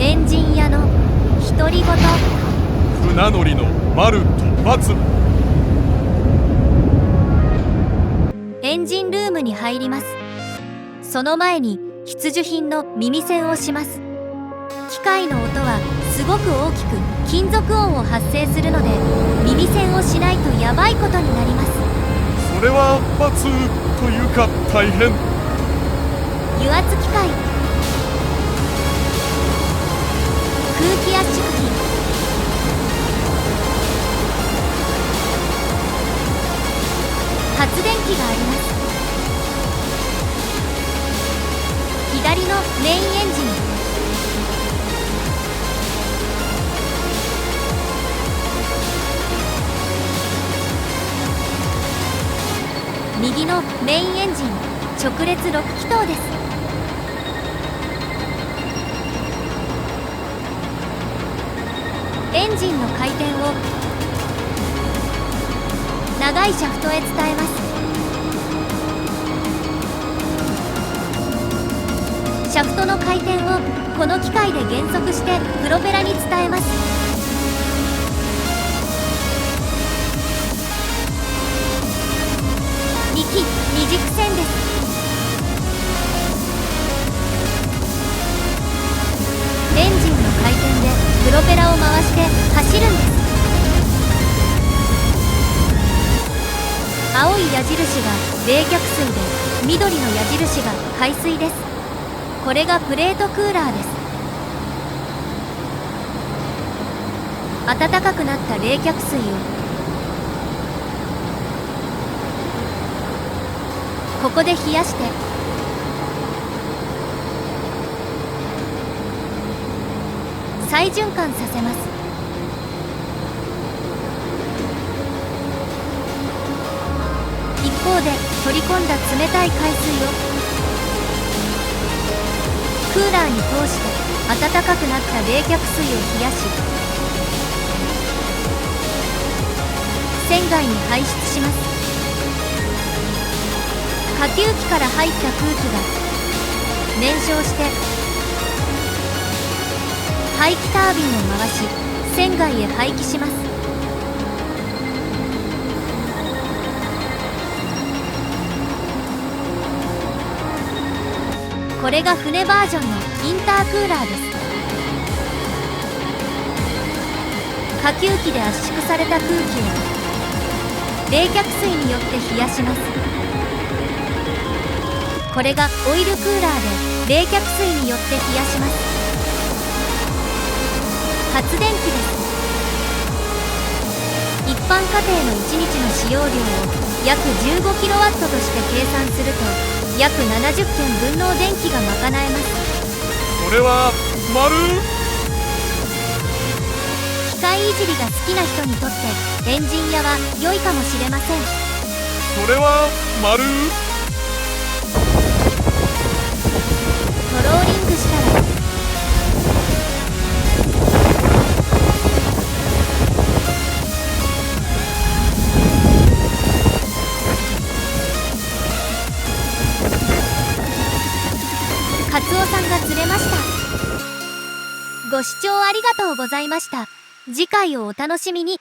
エンジン屋の独り言。船乗りの丸と×。エンジンルームに入ります。その前に必需品の耳栓をします。機械の音はすごく大きく金属音を発生するので、耳栓をしないとヤバいことになります。それは×というか大変。油圧機械、空気圧縮機、発電機があります。左のメインエンジン、右のメインエンジン直列6気筒です。エンジンの回転を長いシャフトへ伝えます。シャフトの回転をこの機械で減速してプロペラに伝えます。2機二軸線です。エンジンの回転でプロペラを回して走るんです。青い矢印が冷却水で、緑の矢印が海水です。これがプレートクーラーです。暖かくなった冷却水をここで冷やして再循環させます。一方で取り込んだ冷たい海水をクーラーに通して暖かくなった冷却水を冷やし、船外に排出します。下級機から入った空気が燃焼して排気タービンを回し、船外へ排気します。これが船バージョンのインタークーラーです。下級機で圧縮された空気を冷却水によって冷やします。これがオイルクーラーで冷却水によって冷やします。発電機です。一般家庭の1日の使用量を約 15kW として計算すると、約70件分の電気が賄えます。それは丸。機械いじりが好きな人にとってエンジン屋は良いかもしれません。それは丸。トローリングしたらカツオさんが釣れました。ご視聴ありがとうございました。次回をお楽しみに。